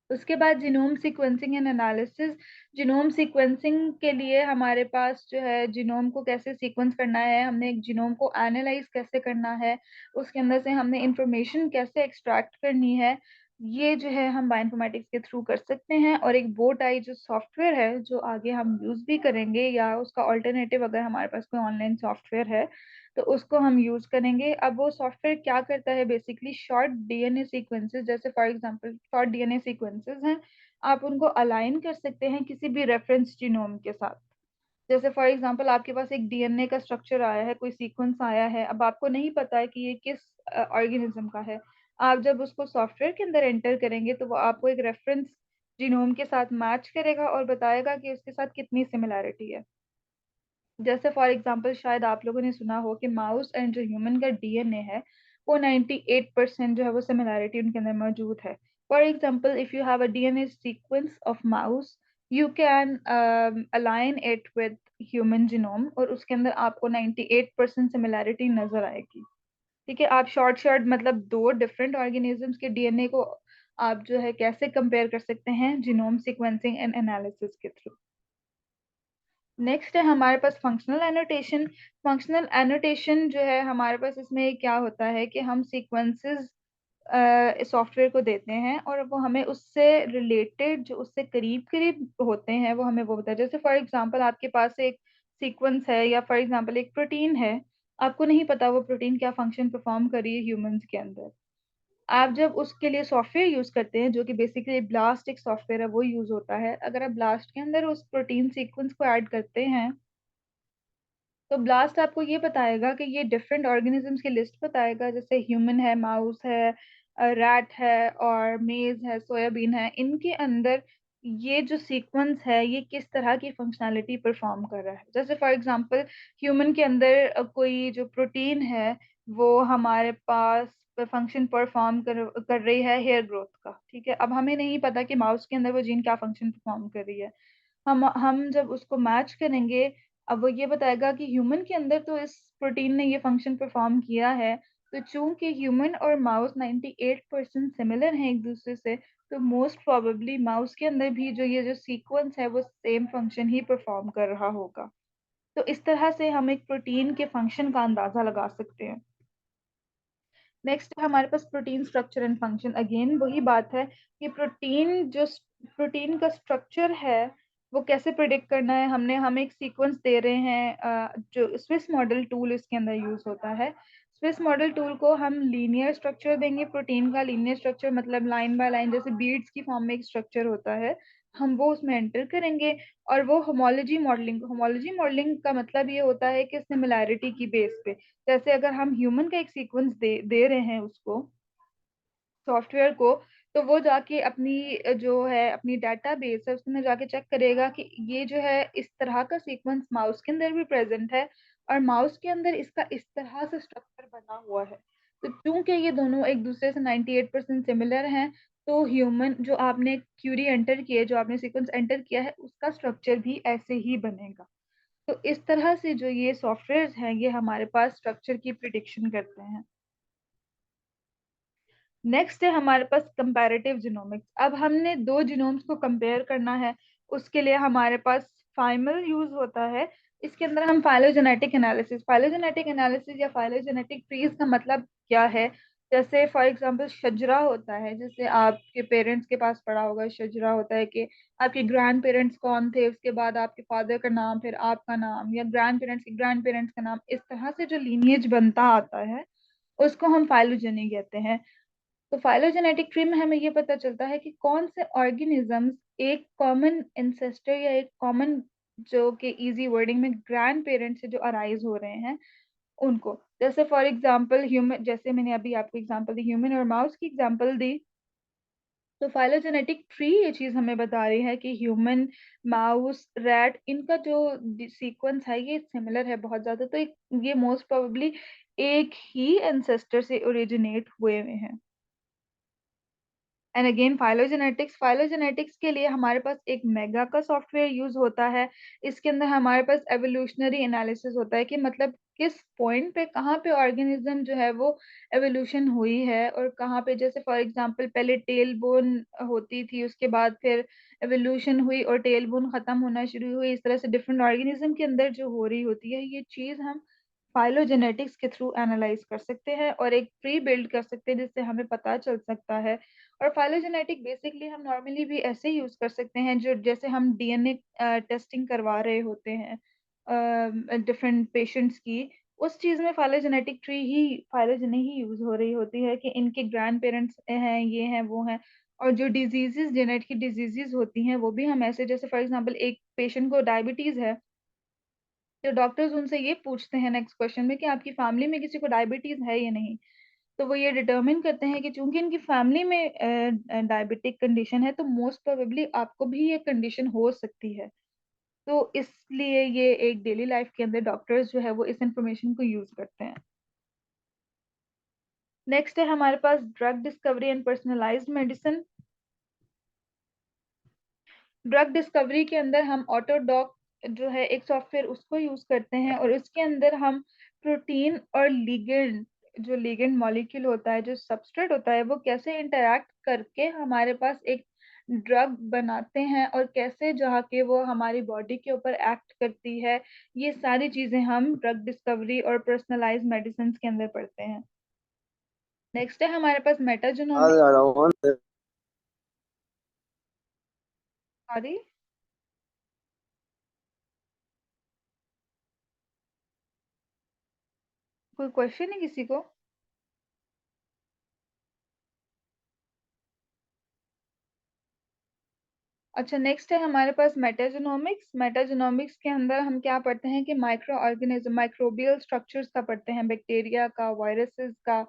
उसके बाद genome sequencing and analysis. Genome sequencing के लिए हमारे पास जो है जिनोम को कैसे सीक्वेंस करना है, हमने एक जिनोम को एनालाइज कैसे करना है, उसके अंदर से हमने इंफॉर्मेशन कैसे एक्सट्रैक्ट करनी है, ये जो है हम बायोइन्फॉर्मेटिक्स के थ्रू कर सकते हैं. और एक बोट आई जो सॉफ्टवेयर है जो आगे हम यूज भी करेंगे, या उसका ऑल्टरनेटिव अगर हमारे पास कोई ऑनलाइन सॉफ्टवेयर है तो उसको हम यूज करेंगे. अब वो सॉफ्टवेयर क्या करता है? बेसिकली शॉर्ट डीएनए सीक्वेंसेस, जैसे for example short DNA sequences हैं, आप उनको अलाइन कर सकते हैं किसी भी रेफरेंस जीनोम के साथ. जैसे फॉर एग्जांपल आपके पास एक डीएनए का स्ट्रक्चर आया है, कोई सीक्वेंस आया है, अब आपको नहीं पता है कि ये किस ऑर्गेनिज्म का है. आप जब उसको सॉफ्टवेयर के अंदर एंटर करेंगे तो वो आपको एक रेफरेंस जीनोम के साथ मैच करेगा और बताएगा कि उसके साथ कितनी सिमिलैरिटी है. जैसे फॉर एग्जांपल शायद आप लोगों ने सुना हो कि माउस एंड जो ह्यूमन का डीएनए है वो 98% जो है वो सिमिलैरिटी उनके अंदर मौजूद है. For example if you have a DNA sequence of mouse, you can align it with human genome, और उसके अंदर आपको 98% सिमिलैरिटी नजर आएगी। ठीक है, आप शॉर्ट शॉर्ट मतलब दो डिफरेंट ऑर्गेनिजम्स के डीएनए को आप जो है कैसे कंपेयर कर सकते हैं, जीनोम सीक्वेंसिंग एंड एनालिसिस के थ्रू। नेक्स्ट है हमारे पास फंक्शनल एनोटेशन। फंक्शनल एनोटेशन जो है हमारे पास, इसमें क्या होता है कि हम सीक्वेंसेस सॉफ्टवेयर को देते हैं और वो हमें उससे रिलेटेड, जो उससे करीब करीब होते हैं, वो हमें वो बताए। जैसे फॉर एग्जांपल आपके पास एक सीक्वेंस है, या फॉर एग्जांपल एक प्रोटीन है, आपको नहीं पता वो प्रोटीन क्या फंक्शन परफॉर्म कर रही है ह्यूमंस के अंदर। आप जब उसके लिए सॉफ्टवेयर यूज करते हैं, जो कि बेसिकली ब्लास्ट एक सॉफ्टवेयर है, वो यूज होता है। अगर आप ब्लास्ट के अंदर उस प्रोटीन सीक्वेंस को ऐड करते हैं, तो ब्लास्ट आपको ये बताएगा कि ये डिफरेंट ऑर्गेनिजम्स की लिस्ट बताएगा, जैसे ह्यूमन है, माउस है, रैट है, और मेज है, सोयाबीन है। इनके अंदर ये जो सीक्वेंस है ये किस तरह की फंक्शनैलिटी परफॉर्म कर रहा है। जैसे फॉर एग्जांपल ह्यूमन के अंदर कोई जो प्रोटीन है, वो हमारे पास फंक्शन परफॉर्म कर रही है हेयर ग्रोथ का। ठीक है, अब हमें नहीं पता कि माउस के अंदर वो जीन क्या फंक्शन परफॉर्म कर रही है। हम जब उसको मैच करेंगे, अब वो ये बताएगा कि ह्यूमन के अंदर तो इस प्रोटीन ने ये फंक्शन परफॉर्म किया है। तो चूंकि ह्यूमन और माउस 98% सिमिलर हैं एक दूसरे से, तो मोस्ट प्रोबेबली माउस के अंदर भी जो ये जो सीक्वेंस है वो सेम फंक्शन ही परफॉर्म कर रहा होगा। तो इस तरह से हम एक प्रोटीन के फंक्शन का अंदाजा लगा सकते हैं। नेक्स्ट है हमारे पास protein structure and function. Again वही बात है कि प्रोटीन का स्ट्रक्चर है वो कैसे प्रिडिक्ट करना है। हम एक सीक्वेंस दे रहे हैं, जो स्विस मॉडल टूल इसके अंदर यूज होता है। स्विस मॉडल टूल को हम लीनियर स्ट्रक्चर देंगे, प्रोटीन का लीनियर स्ट्रक्चर मतलब लाइन बाय लाइन, जैसे बीड्स की फॉर्म में एक स्ट्रक्चर होता है, हम वो उसमें एंटर करेंगे। और वो होमोलॉजी मॉडलिंग का मतलब ये होता है कि सिमिलैरिटी की बेस पे, जैसे अगर हम ह्यूमन का एक सीक्वेंस दे रहे हैं उसको, सॉफ्टवेयर को, तो वो जाके अपनी जो है अपनी डेटाबेस है उसमें जाके चेक करेगा कि ये जो है इस तरह का सीक्वेंस माउस के अंदर भी प्रेजेंट है, और माउस के अंदर इसका इस तरह से स्ट्रक्चर बना हुआ है। तो क्योंकि ये दोनों एक दूसरे से 98% सिमिलर हैं, तो ह्यूमन जो आपने क्यूरी एंटर किया है, जो आपने सीक्वेंस एंटर किया है, उसका स्ट्रक्चर भी ऐसे ही बनेगा। तो इस तरह से जो ये सॉफ्टवेयर हैं ये हमारे पास स्ट्रक्चर की प्रिडिक्शन करते हैं। नेक्स्ट है हमारे पास कंपैरेटिव जिनोमिक्स। अब हमने दो जिनोम्स को कंपेयर करना है, उसके लिए हमारे पास फाइमल यूज होता है। इसके अंदर हम फाइलोजेनेटिक एनालिसिस या फाइलोजेनेटिक ट्रीज का मतलब क्या है। जैसे फॉर एग्जांपल शजरा होता है, जैसे आपके पेरेंट्स के पास पढ़ा होगा, शजरा होता है कि आपके ग्रैंड पेरेंट्स कौन थे, उसके बाद आपके फादर का नाम, फिर आपका नाम, या ग्रैंड पेरेंट्स के ग्रैंड पेरेंट्स का नाम, इस तरह से जो लीनिएज बनता आता है उसको हम फाइलोजेनी कहते हैं। तो फाइलोजेनेटिक ट्री में हमें ये पता चलता है कि कौन से ऑर्गेनिजम्स एक कॉमन इंसेस्टर या एक कॉमन, जो कि इजी वर्डिंग में ग्रैंड पेरेंट से जो अराइज हो रहे हैं उनको। जैसे फॉर एग्जांपल ह्यूमन, जैसे मैंने अभी आपको एग्जांपल दी, ह्यूमन और माउस की एग्जांपल दी, तो फाइलोजेनेटिक ट्री ये चीज हमें बता रही है कि ह्यूमन, माउस, रैट, इनका जो सीक्वेंस है ये सिमिलर है बहुत ज्यादा। तो ये मोस्ट प्रोबेबली एक ही एंसेस्टर से ओरिजिनेट हुए हुए हैं। एंड अगेन फाइलोजेनेटिक्स के लिए हमारे पास एक मेगा का सॉफ्टवेयर यूज होता है। इसके अंदर हमारे पास एवोल्यूशनरी एनालिसिस होता है कि मतलब किस पॉइंट पे कहाँ पे ऑर्गेनिज्म जो है वो एवोल्यूशन हुई है, और कहाँ पे, जैसे फॉर एग्जांपल पहले टेल बोन होती थी, उसके बाद फिर एवोल्यूशन हुई और टेल बोन खत्म होना शुरू हुई। इस तरह से डिफरेंट ऑर्गेनिज्म के अंदर जो हो रही होती है ये चीज हम फाइलोजेनेटिक्स के थ्रू एनालाइज कर सकते हैं और एक ट्री बिल्ड कर सकते हैं जिससे हमें पता चल सकता है। और फाइलोजेनेटिक बेसिकली हम नॉर्मली भी ऐसे यूज कर सकते हैं, जो जैसे हम डीएनए टेस्टिंग करवा रहे होते हैं डिफरेंट पेशेंट्स की, उस चीज में फाइलोजेनी ही यूज हो रही होती है कि इनके ग्रैंड पेरेंट्स हैं, ये हैं, वो हैं। और जो डिजीजेस, जेनेटिक की डिजीजेस होती हैं, वो भी हम ऐसे, जैसे फॉर एग्जांपल एक पेशेंट को डायबिटीज है, तो डॉक्टर्स उनसे ये पूछते हैं नेक्स्ट क्वेश्चन में कि आपकी फैमिली में किसी को डायबिटीज है या नहीं। तो वो ये डिटरमिन करते हैं कि चूंकि इनकी फैमिली में डायबिटिक कंडीशन है, तो मोस्ट प्रोबेबली आपको भी ये कंडीशन हो सकती है। तो इसलिए ये एक डेली लाइफ के अंदर डॉक्टर्स जो है वो इस इंफॉर्मेशन को यूज करते हैं। नेक्स्ट है हमारे पास drug discovery and personalised medicine. Drug discovery के अंदर हम ऑटोडॉक जो है एक सॉफ्टवेयर, उसको यूज करते हैं, और उसके अंदर हम प्रोटीन और लिगेंड, जो लिगेंड मॉलिक्यूल होता है, जो सबस्ट्रेट होता है, वो कैसे इंटरैक्ट करके हमारे पास एक ड्रग बनाते हैं, और कैसे जाके वो हमारी बॉडी के ऊपर एक्ट करती है। ये सारी चीजें हम ड्रग डिस्कवरी और पर्सनलाइज मेडिसिन के अंदर पढ़ते हैं। नेक्स्ट है हमारे पास मेटाजेनोमिक्स। सॉरी, कोई क्वेश्चन है किसी को? अच्छा, नेक्स्ट है हमारे पास मेटाजेनोमिक्स। मेटाजेनोमिक्स के अंदर हम क्या पढ़ते हैं कि माइक्रो ऑर्गेनिज्म, माइक्रोबियल स्ट्रक्चर्स का पढ़ते हैं, बैक्टीरिया का, वायरसेस का,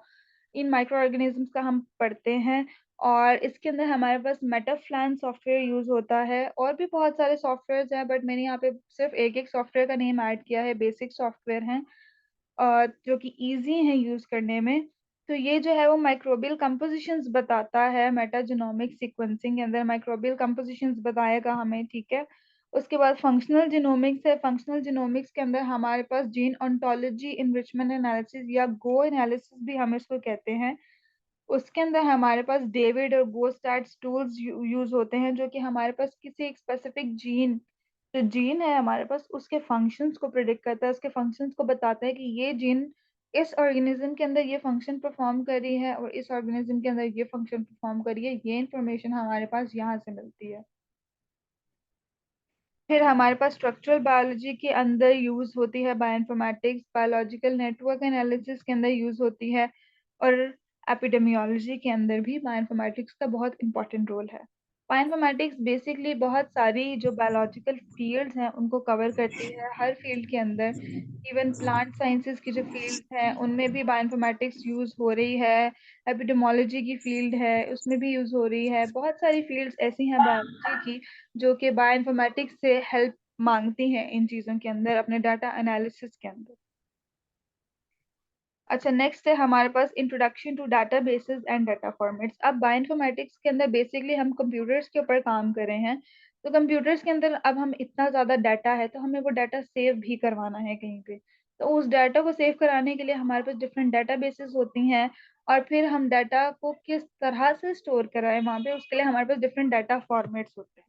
इन माइक्रो ऑर्गेनिजम्स का हम पढ़ते हैं। और इसके अंदर हमारे पास मेटाफ्लैन सॉफ्टवेयर यूज होता है, और भी बहुत सारे सॉफ्टवेयर हैं, बट मैंने यहाँ पे सिर्फ एक एक सॉफ्टवेयर का नेम ऐड किया है, बेसिक सॉफ्टवेयर हैं जो कि इजी हैं यूज करने में। तो ये जो है वो माइक्रोबियल कंपोजिशंस बताता है, मेटाजेनोमिक सीक्वेंसिंग के अंदर माइक्रोबियल कंपोजिशंस बताएगा हमें, ठीक है। उसके बाद फंक्शनल जीनोमिक्स है। फंक्शनल जीनोमिक्स के अंदर हमारे पास जीन ऑन्टोलॉजी, इनरिचमेंट एनालिसिस, या गो एनालिसिस भी हम इसको कहते हैं। उसके अंदर हमारे पास डेविड और गोस्टैट्स टूल्स यूज होते हैं, जो कि हमारे पास किसी एक स्पेसिफिक जीन, जो जीन है हमारे पास, उसके फंक्शंस को प्रिडिक्ट करता है, उसके फंक्शंस को बताता है कि ये जीन इस ऑर्गेनिज्म के अंदर ये फंक्शन परफॉर्म कर रही है, और इस ऑर्गेनिज्म के अंदर ये फंक्शन परफॉर्म कर रही है। ये इंफॉर्मेशन हमारे पास यहाँ से मिलती है। फिर हमारे पास स्ट्रक्चरल बायोलॉजी के अंदर यूज होती है बायोइन्फॉर्मेटिक्स, बायोलॉजिकल नेटवर्क एनालिसिस के अंदर यूज होती है, और एपिडेमियोलॉजी के अंदर भी बायोइन्फॉर्मेटिक्स का बहुत इंपॉर्टेंट रोल है। बायोइन्फॉर्मेटिक्स बेसिकली बहुत सारी जो बायोलॉजिकल फील्ड्स हैं उनको कवर करती है, हर फील्ड के अंदर। इवन प्लांट साइंसेज की जो फील्ड हैं उनमें भी बायोइन्फॉर्मेटिक्स यूज हो रही है। एपिडेमोलॉजी की फील्ड है, उसमें भी यूज हो रही है। बहुत सारी फील्ड्स ऐसी हैं बायोलॉजी की जो कि बायोइन्फॉर्मेटिक्स से हेल्प मांगती हैं इन चीजों के अंदर, अपने डाटा एनालिसिस के अंदर। अच्छा, नेक्स्ट है हमारे पास introduction to databases and data formats. अब बायोइन्फॉर्मेटिक्स के अंदर बेसिकली हम कंप्यूटर्स के ऊपर काम कर रहे हैं। तो कंप्यूटर्स के अंदर अब हम इतना ज्यादा डाटा है, तो हमें वो डाटा सेव भी करवाना है कहीं पे। तो उस डाटा को सेव कराने के लिए हमारे पास डिफरेंट डाटाबेसेस होती हैं, और फिर हम डाटा को किस तरह से स्टोर कराएं वहां पे, उसके लिए हमारे पास डिफरेंट डाटा फॉर्मेट्स होते हैं।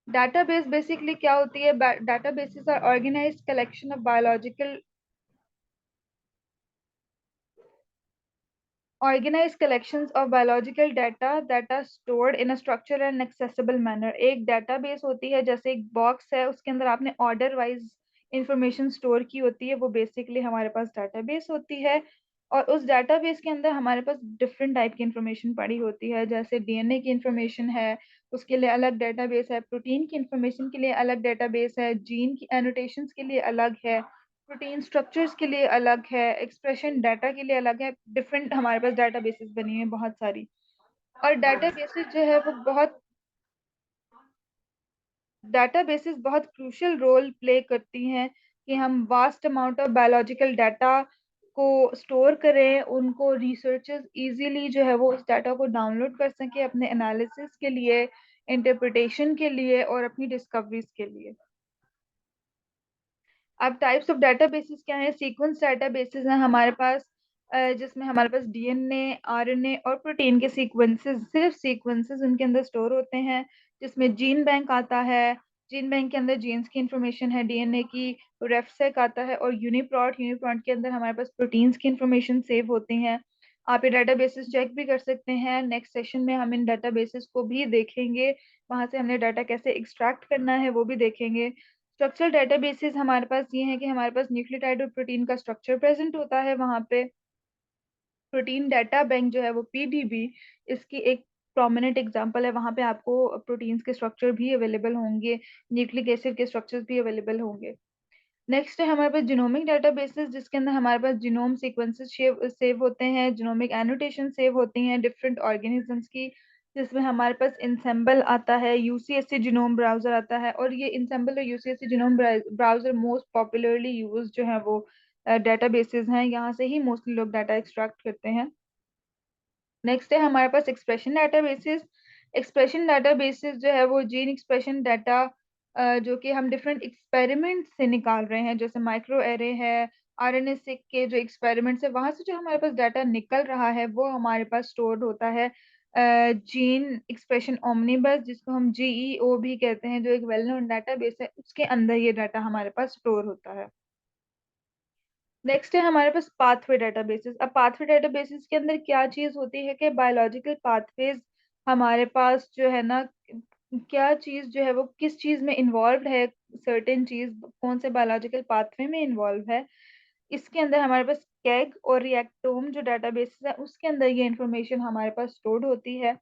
डाटाबेस बेसिकली क्या होती है? Databases are organised collection of biological, organized collections of biological data that are stored in a structured and accessible manner। एक database होती है, जैसे एक बॉक्स है, उसके अंदर आपने ऑर्डर वाइज इंफॉर्मेशन स्टोर की होती है, वो बेसिकली हमारे पास database होती है। और उस database के अंदर हमारे पास डिफरेंट टाइप की इंफॉर्मेशन पड़ी होती है, जैसे डीएनए की इंफॉर्मेशन है, उसके लिए अलग डेटाबेस है, प्रोटीन की इंफॉर्मेशन के लिए अलग डेटाबेस है, जीन की एनोटेशंस के लिए अलग है, प्रोटीन स्ट्रक्चर्स के लिए अलग है, एक्सप्रेशन डाटा के लिए अलग है। डिफरेंट हमारे पास डाटाबेसेस बनी है बहुत सारी। और डाटाबेसेस जो है वो बहुत, डाटाबेसेस बहुत क्रूशियल रोल प्ले करती हैं कि हम vast amount of biological data को स्टोर करें, उनको रिसर्चर्स इजीली जो है वो उस डाटा को डाउनलोड कर सकें अपने एनालिसिस के लिए, इंटरप्रिटेशन के लिए, और अपनी डिस्कवरीज के लिए। अब टाइप्स ऑफ डेटाबेसेस क्या है? सीक्वेंस डेटाबेसेस हैं हमारे पास, जिसमें हमारे पास डीएनए, आरएनए और प्रोटीन के सीक्वेंसेस, सिर्फ सीक्वेंसेस उनके अंदर स्टोर होते हैं। जिसमें जीन बैंक आता है, जीन बैंक के अंदर जीन्स की इंफॉर्मेशन है, डीएनए की। रेफसेक आता है, और यूनिप्रोट, यूनिप्रोट के अंदर हमारे पास प्रोटीन्स की इंफॉर्मेशन सेव होती हैं। आप ये डेटाबेसेस चेक भी कर सकते हैं, नेक्स्ट सेशन में हम इन डेटाबेसेस को भी देखेंगे, वहां से हमने डाटा कैसे एक्सट्रैक्ट करना है वो भी देखेंगे। स्ट्रक्चरल डेटाबेसेस हमारे पास ये है कि हमारे पास न्यूक्लियोटाइड और प्रोटीन का स्ट्रक्चर प्रेजेंट होता है वहां पे। प्रोटीन डाटा बैंक जो है वो पीडीबी, इसकी एक प्रोमिनेंट एग्जांपल है। वहां पे आपको प्रोटीन्स के स्ट्रक्चर भी अवेलेबल होंगे, न्यूक्लिक एसिड के स्ट्रक्चर्स भी अवेलेबल होंगे। नेक्स्ट है हमारे पास जिनोमिक डेटाबेसेस, जिसके अंदर हमारे पास जिनोम सीक्वेंसेस सेव होते हैं, जिनोमिक एनोटेशन सेव होती हैं डिफरेंट ऑर्गेनिजम्स की। जिसमें हमारे पास इंसेम्बल आता है, यूसीएससी जिनोम ब्राउजर आता है, और ये इंसेम्बल और UCSC genome browser most popularly use जो है वो डेटाबेसेस हैं, यहाँ से ही मोस्टली लोग डाटा एक्सट्रैक्ट करते हैं। नेक्स्ट है हमारे पास expression databases. Expression databases जो है वो जीन एक्सप्रेशन डाटा जो कि हम डिफरेंट एक्सपेरिमेंट से निकाल रहे हैं, जैसे माइक्रो एरे है, आरएनए-सेक के जो एक्सपेरिमेंट्स है वहां से जो हमारे पास डाटा निकल रहा है वो हमारे पास स्टोर्ड होता है जीन एक्सप्रेशन ओमनीबस, जिसको हम जीईओ भी कहते हैं, जो एक वेल नोन डाटाबेस है, उसके अंदर ये डाटा हमारे पास स्टोर होता है। नेक्स्ट है हमारे पास पाथवे डेटाबेसेस। अब पाथवे डेटाबेसेस के अंदर क्या चीज होती है कि बायोलॉजिकल पाथवेज हमारे पास जो है ना, क्या चीज जो है वो किस चीज में इन्वॉल्व है, सर्टेन चीज कौन से बायोलॉजिकल पाथवे में इन्वॉल्व है, इसके अंदर हमारे पास कैग और रिएक्टोम जो डेटाबेसेस है उसके अंदर ये इंफॉर्मेशन हमारे पास स्टोर्ड होती है।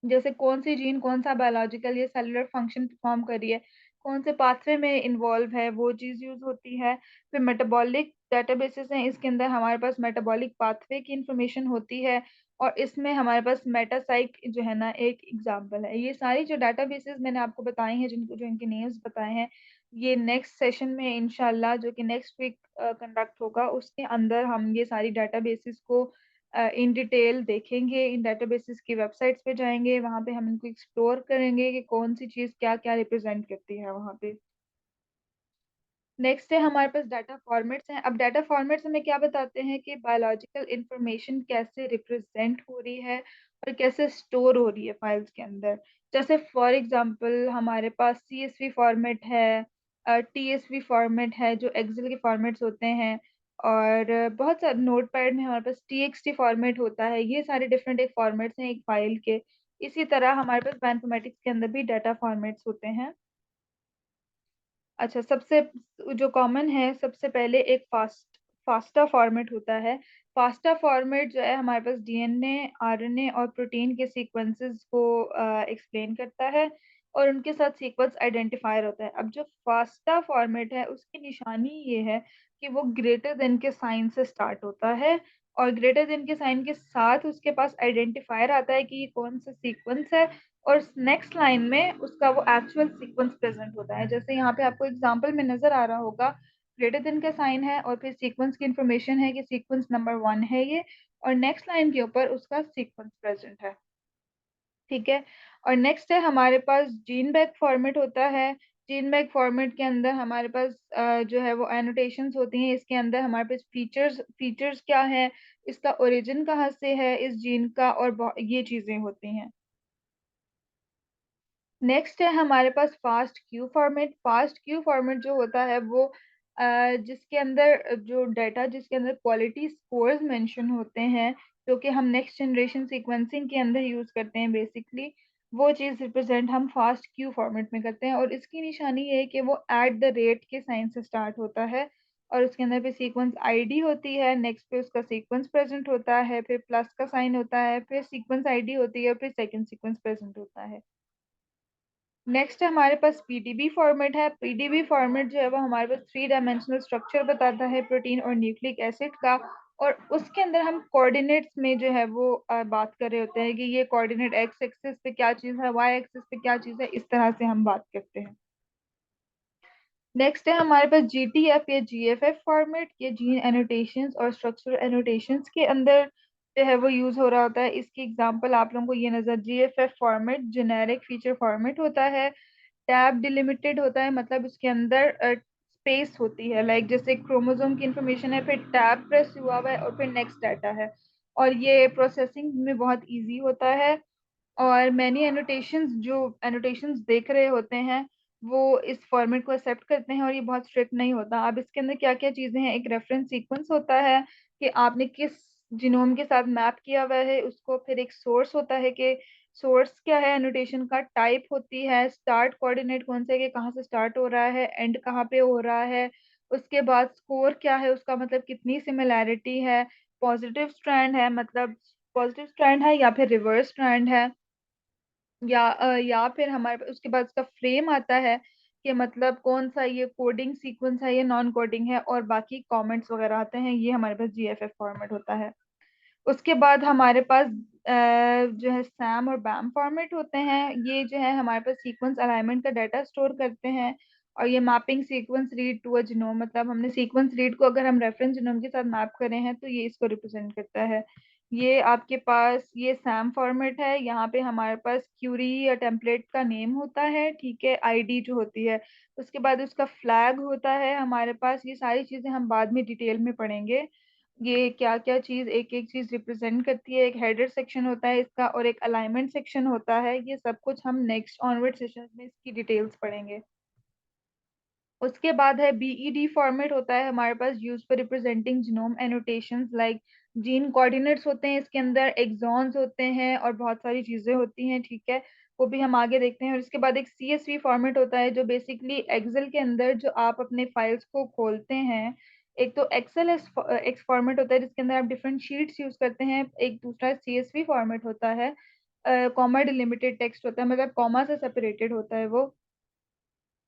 जैसे कौन सी जीन कौन सा बायोलॉजिकल या सेलुलर फंक्शन परफॉर्म कर रही है, कौन से पाथवे में इन्वॉल्व है, वो चीज यूज होती है। फिर मेटाबॉलिक डेटाबेसेस हैं, इसके अंदर हमारे पास मेटाबॉलिक पाथवे की इंफॉर्मेशन होती है, और इसमें हमारे पास मेटासाइक जो है ना एक एग्जांपल है। ये सारी जो डेटाबेसेस मैंने आपको बताए हैं, जिनको जो इनके नेम्स बताए हैं, ये नेक्स्ट सेशन में इंशाल्लाह जो कि नेक्स्ट वीक कंडक्ट होगा उसके अंदर हम ये सारी डेटाबेसेस को इन डिटेल देखेंगे। इन डेटाबेसेस की वेबसाइट्स पे जाएंगे, वहां पे हम इनको एक्सप्लोर करेंगे कि कौन सी चीज क्या क्या रिप्रेजेंट करती है वहां पे। नेक्स्ट है हमारे पास डाटा फॉर्मेट्स हैं। अब डाटा फॉर्मेट्स हमें क्या बताते हैं कि बायोलॉजिकल इंफॉर्मेशन कैसे रिप्रेजेंट हो रही है और कैसे स्टोर हो रही है फाइल्स के अंदर। जैसे फॉर एग्जांपल हमारे पास सीएसवी फॉर्मेट है, टीएसवी फॉर्मेट है जो एक्सेल के फॉर्मेट्स होते हैं, और बहुत सारे नोटपैड में हमारे पास टीएक्सटी फॉर्मेट होता है। ये सारे डिफरेंट एक फॉर्मेट्स हैं एक फाइल के। इसी तरह हमारे पास बायोइनफॉर्मेटिक्स के अंदर भी डाटा फॉर्मेट्स होते हैं। अच्छा, सबसे जो कॉमन है, सबसे पहले एक फास्टा फॉर्मेट होता है। फास्टा फॉर्मेट जो है हमारे पास डीएनए, आरएनए और प्रोटीन के सीक्वेंसेस को एक्सप्लेन करता है, और उनके साथ सीक्वेंस आइडेंटिफायर होता है। अब जो फास्टा फॉर्मेट है उसकी निशानी ये है कि वो ग्रेटर देन के साइन से स्टार्ट होता है, और ग्रेटर देन के साइन के साथ उसके पास आइडेंटिफायर आता है कि ये कौन सा सीक्वेंस है, और नेक्स्ट लाइन में उसका वो एक्चुअल सीक्वेंस प्रेजेंट होता है। जैसे यहाँ पे आपको एग्जांपल में नजर आ रहा होगा, ग्रेटर देन का साइन है और फिर सीक्वेंस की इंफॉर्मेशन है कि सीक्वेंस नंबर 1 है ये, और नेक्स्ट लाइन के ऊपर उसका सीक्वेंस प्रेजेंट है। ठीक है। और नेक्स्ट है हमारे पास जीन बैग फॉर्मेट होता है। जीन बैग फॉर्मेट के अंदर हमारे पास जो है वो एनोटेशंस होती हैं। इसके अंदर हमारे पास फीचर्स फीचर्स क्या है, इसका ओरिजिन कहाँ से है इस जीन का, और ये चीजें होती हैं। नेक्स्ट है हमारे पास FASTQ format. FASTQ format जो होता है वो जिसके अंदर जो डाटा, जिसके अंदर क्वालिटी स्कोर्स मेंशन होते हैं, जो कि हम नेक्स्ट जनरेशन सीक्वेंसिंग के अंदर यूज करते हैं बेसिकली, वो चीज़ रिप्रेजेंट हम फास्ट क्यू फॉर्मेट में करते हैं। और इसकी निशानी ये है कि वो एट द रेट के साइन से स्टार्ट होता है, और उसके अंदर फिर सीक्वेंस आईडी होती है, नेक्स्ट पे उसका सीक्वेंस प्रेजेंट होता है, फिर प्लस का साइन होता है, फिर सीक्वेंस आईडी होती है, फिर सेकंड सीक्वेंस प्रेजेंट होता है। नेक्स्ट हमारे पास पीडीबी फॉर्मेट है। पीडीबी फॉर्मेट जो है वो हमारे पास थ्री डायमेंशनल स्ट्रक्चर बताता है प्रोटीन और न्यूक्लिक एसिड का, और उसके अंदर हम कोऑर्डिनेट्स में जो है वो बात कर रहे होते हैं कि ये कोऑर्डिनेट एक्स एक्सिस पे क्या चीज़ है, वाई एक्सिस पे क्या चीज़ है, इस तरह से हम बात करते हैं। नेक्स्ट है हमारे पास जीटीएफ या जीएफएफ फॉर्मेट। ये जीन एनोटेशंस और स्ट्रक्चरल एनोटेशंस के अंदर जो है वो यूज हो रहा होता है। इसकी एग्जांपल आप लोगों को ये नजर, जीएफएफ फॉर्मेट जेनेरिक फीचर फॉर्मेट होता है। टैब डिलिमिटेड होता है, मतलब उसके अंदर स्पेस होती है, लाइक जैसे क्रोमोसोम की इंफॉर्मेशन है, फिर टैब प्रेस हुआ हुआ है और फिर नेक्स्ट डाटा है, और ये प्रोसेसिंग में बहुत इजी होता है। और मैनी एनोटेशंस, जो एनोटेशंस देख रहे होते हैं वो इस फॉर्मेट को एक्सेप्ट करते हैं, और ये बहुत स्ट्रिक्ट नहीं होता। अब इसके अंदर क्या क्या चीजें हैं, एक रेफरेंस सीक्वेंस होता है कि आपने किस जीनोम के साथ मैप किया हुआ है उसको, फिर एक सोर्स होता है कि सोर्स क्या है, एनोटेशन का टाइप होती है, स्टार्ट कोऑर्डिनेट कौन से कि कहाँ से स्टार्ट हो रहा है, एंड कहाँ पे हो रहा है, उसके बाद स्कोर क्या है, उसका मतलब कितनी सिमिलैरिटी है, पॉजिटिव स्ट्रैंड है मतलब पॉजिटिव स्ट्रैंड है या फिर रिवर्स स्ट्रैंड है, या फिर हमारे पास उसके बाद उसका फ्रेम आता है कि मतलब कौन सा ये कोडिंग सीक्वेंस है, ये नॉन कोडिंग है, और बाकी कमेंट्स वगैरह आते हैं। ये हमारे पास जीएफएफ फॉर्मेट होता है। उसके बाद हमारे पास जो है सैम और बैम फॉर्मेट होते हैं। ये जो है हमारे पास सीक्वेंस अलाइनमेंट का डाटा स्टोर करते हैं, और ये mapping sequence read to a genome, मतलब हमने सीक्वेंस रीड को अगर हम रेफरेंस जीनोम के साथ मैप करें हैं तो ये इसको रिप्रेजेंट करता है। ये आपके पास ये सैम फॉर्मेट है, यहाँ पे हमारे पास क्यूरी या टेम्पलेट का नेम होता है, ठीक है, आईडी जो होती है, उसके बाद उसका फ्लैग होता है हमारे पास। ये सारी चीजें हम बाद में डिटेल में पढ़ेंगे, ये क्या क्या चीज एक एक चीज रिप्रेजेंट करती है। एक हेडर सेक्शन होता है इसका और एक अलाइनमेंट सेक्शन होता है। ये सब कुछ हम नेक्स्ट ऑनवर्ड सेशन में इसकी डिटेल्स पढ़ेंगे। उसके बाद है बीईडी फॉर्मेट होता है हमारे पास, use for representing genome annotations like gene coordinates होते हैं इसके अंदर, एक्सॉन्स होते हैं और बहुत सारी चीजें होती हैं, ठीक है, वो भी हम आगे देखते हैं। और इसके बाद एक सीएसवी फॉर्मेट होता है जो बेसिकली एक्सेल के अंदर जो आप अपने फाइल्स को खोलते हैं, एक तो एक्सेल एक्स फॉर्मेट होता है जिसके अंदर आप डिफरेंट शीट्स यूज करते हैं, एक दूसरा सीएसवी फॉर्मेट होता है, कॉमा डिलिमिटेड टेक्स्ट होता है, मतलब कॉमा से सेपरेटेड होता है वो,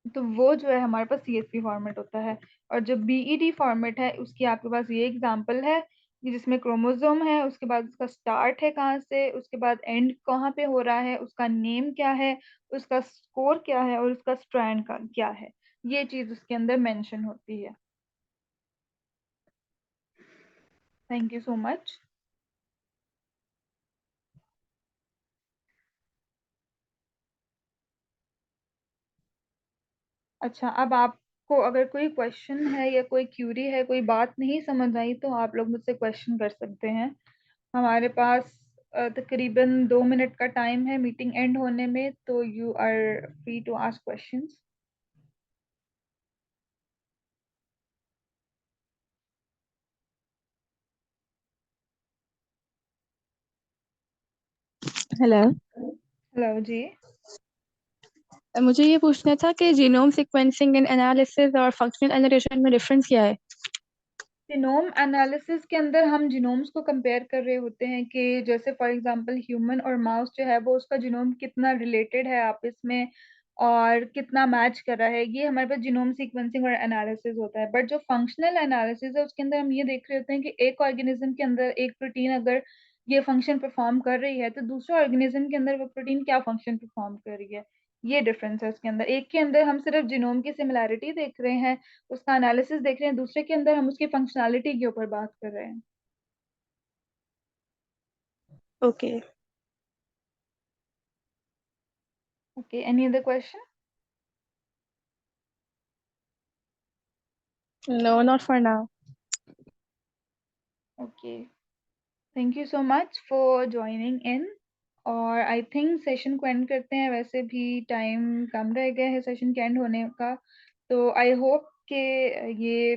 तो वो जो है हमारे पास सीएसवी फॉर्मेट होता है। और जो बीईडी फॉर्मेट है उसकी आपके पास ये एग्जांपल है, कि जिसमें क्रोमोसोम है, उसके बाद उसका स्टार्ट है कहाँ से, उसके बाद एंड कहाँ पे हो रहा है, उसका नेम क्या है, उसका स्कोर क्या है और उसका स्ट्रैंड का क्या है, ये चीज उसके अंदर मेंशन होती है। Thank you so much. अच्छा, अब आपको अगर कोई क्वेश्चन है या कोई क्यूरी है, कोई बात नहीं समझ आई, तो आप लोग मुझसे क्वेश्चन कर सकते हैं। हमारे पास तकरीबन 2 मिनट का टाइम है मीटिंग एंड होने में, तो you are free to ask questions. Hello. Hello जी। मुझे ये पूछना था कि जीनोम सीक्वेंसिंग एंड एनालिसिस और फंक्शनल एनोटेशन में डिफरेंस क्या है? जीनोम एनालिसिस के अंदर हम जीनोम्स को कंपेयर कर रहे होते हैं कि जैसे फॉर एग्जांपल ह्यूमन और माउस जो है वो उसका जीनोम कितना रिलेटेड है आपस में और कितना मैच कर रहा है, ये हमारे पास जीनोम सीक्वेंसिंग और एनालिसिस होता है। बट जो फंक्शनल एनालिसिस है उसके अंदर हम ये देख रहे होते हैं कि एक ऑर्गेनिज्म के अंदर एक प्रोटीन अगर ये फंक्शन परफॉर्म कर रही है तो दूसरे ऑर्गेनिज्म के अंदर वो प्रोटीन क्या फंक्शन परफॉर्म कर रही है, ये डिफरेंस है उसके अंदर। एक के अंदर हम सिर्फ जीनोम की सिमिलैरिटी देख रहे हैं, उसका एनालिसिस देख रहे हैं, दूसरे के अंदर हम उसकी फंक्शनैलिटी के ऊपर बात कर रहे हैं। Okay. Okay, any other question? No, not for now. Okay, thank you so much for joining in. और आई थिंक सेशन को एंड करते हैं, वैसे भी टाइम कम रह गया है सेशन के एंड होने का, तो आई होप कि ये